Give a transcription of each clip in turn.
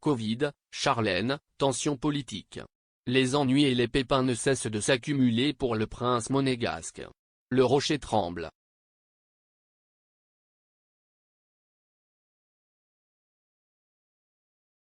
Covid, Charlène, tension politique. Les ennuis et les pépins ne cessent de s'accumuler pour le prince monégasque. Le rocher tremble.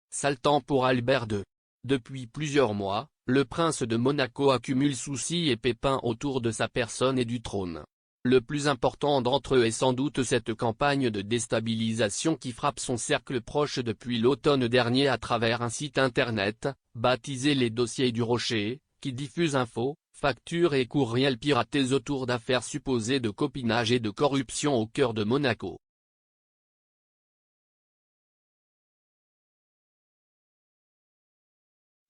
Sale temps pour Albert II. Depuis plusieurs mois, le prince de Monaco accumule soucis et pépins autour de sa personne et du trône. Le plus important d'entre eux est sans doute cette campagne de déstabilisation qui frappe son cercle proche depuis l'automne dernier à travers un site internet, baptisé Les Dossiers du Rocher, qui diffuse infos, factures et courriels piratés autour d'affaires supposées de copinage et de corruption au cœur de Monaco.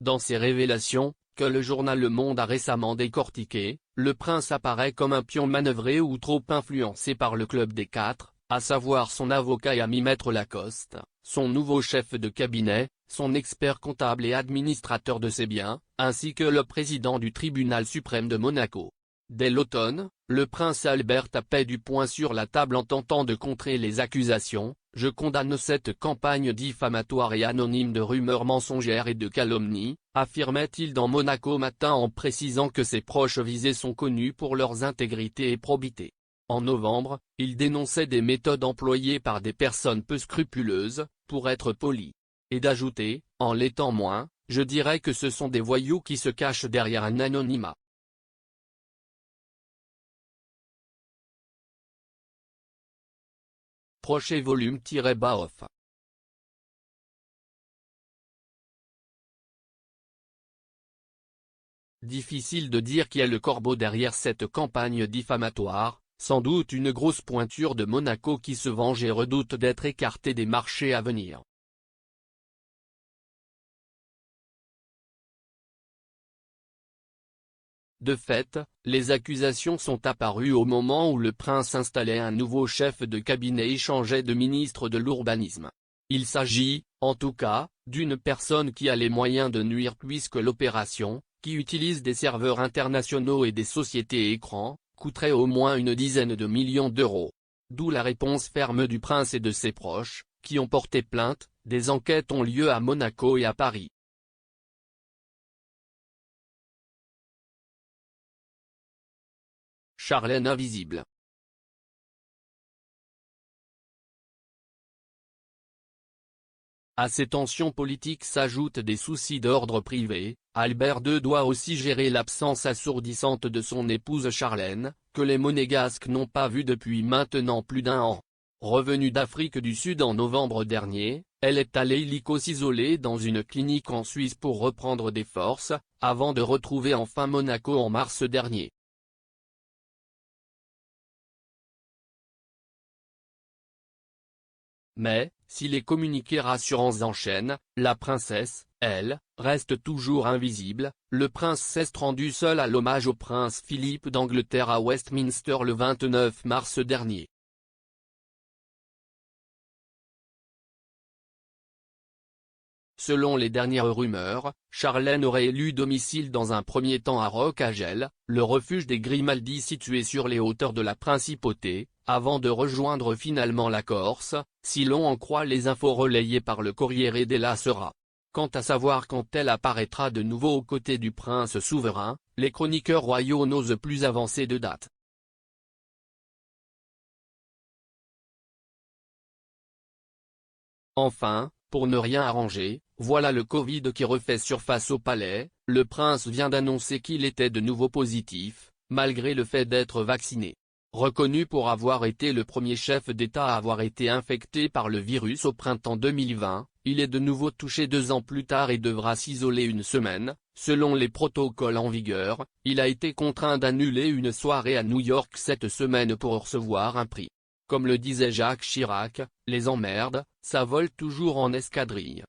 Dans ces révélations, que le journal Le Monde a récemment décortiquées, le prince apparaît comme un pion manœuvré ou trop influencé par le club des quatre, à savoir son avocat et ami Maître Lacoste, son nouveau chef de cabinet, son expert comptable et administrateur de ses biens, ainsi que le président du tribunal suprême de Monaco. Dès l'automne, le prince Albert tapait du poing sur la table en tentant de contrer les accusations. « Je condamne cette campagne diffamatoire et anonyme de rumeurs mensongères et de calomnies », affirmait-il dans Monaco Matin en précisant que ses proches visés sont connus pour leurs intégrité et probité. En novembre, il dénonçait des méthodes employées par des personnes peu scrupuleuses, pour être poli. Et d'ajouter, en l'étant moins, je dirais que ce sont des voyous qui se cachent derrière un anonymat. Prochain volume-off. Difficile de dire qui est le corbeau derrière cette campagne diffamatoire, sans doute une grosse pointure de Monaco qui se venge et redoute d'être écarté des marchés à venir. De fait, les accusations sont apparues au moment où le prince installait un nouveau chef de cabinet et changeait de ministre de l'Urbanisme. Il s'agit, en tout cas, d'une personne qui a les moyens de nuire puisque l'opération, qui utilise des serveurs internationaux et des sociétés écrans, coûterait au moins une dizaine de millions d'euros. D'où la réponse ferme du prince et de ses proches, qui ont porté plainte. Des enquêtes ont lieu à Monaco et à Paris. Charlène invisible. À ces tensions politiques s'ajoutent des soucis d'ordre privé. Albert II doit aussi gérer l'absence assourdissante de son épouse Charlène, que les Monégasques n'ont pas vue depuis maintenant plus d'un an. Revenue d'Afrique du Sud en novembre dernier, elle est allée illico s'isoler dans une clinique en Suisse pour reprendre des forces, avant de retrouver enfin Monaco en mars dernier. Mais, si les communiqués rassurants s'enchaînent, la princesse, elle, reste toujours invisible. Le prince s'est rendu seul à l'hommage au prince Philippe d'Angleterre à Westminster le 29 mars dernier. Selon les dernières rumeurs, Charlène aurait élu domicile dans un premier temps à Roccagel, le refuge des Grimaldi situé sur les hauteurs de la Principauté, avant de rejoindre finalement la Corse, si l'on en croit les infos relayées par le Corriere della Sera. Quant à savoir quand elle apparaîtra de nouveau aux côtés du prince souverain, les chroniqueurs royaux n'osent plus avancer de date. Enfin, pour ne rien arranger, voilà le Covid qui refait surface au palais. Le prince vient d'annoncer qu'il était de nouveau positif, malgré le fait d'être vacciné. Reconnu pour avoir été le premier chef d'État à avoir été infecté par le virus au printemps 2020, il est de nouveau touché 2 ans plus tard et devra s'isoler une semaine. Selon les protocoles en vigueur, il a été contraint d'annuler une soirée à New York cette semaine pour recevoir un prix. Comme le disait Jacques Chirac, les emmerdes, ça vole toujours en escadrille.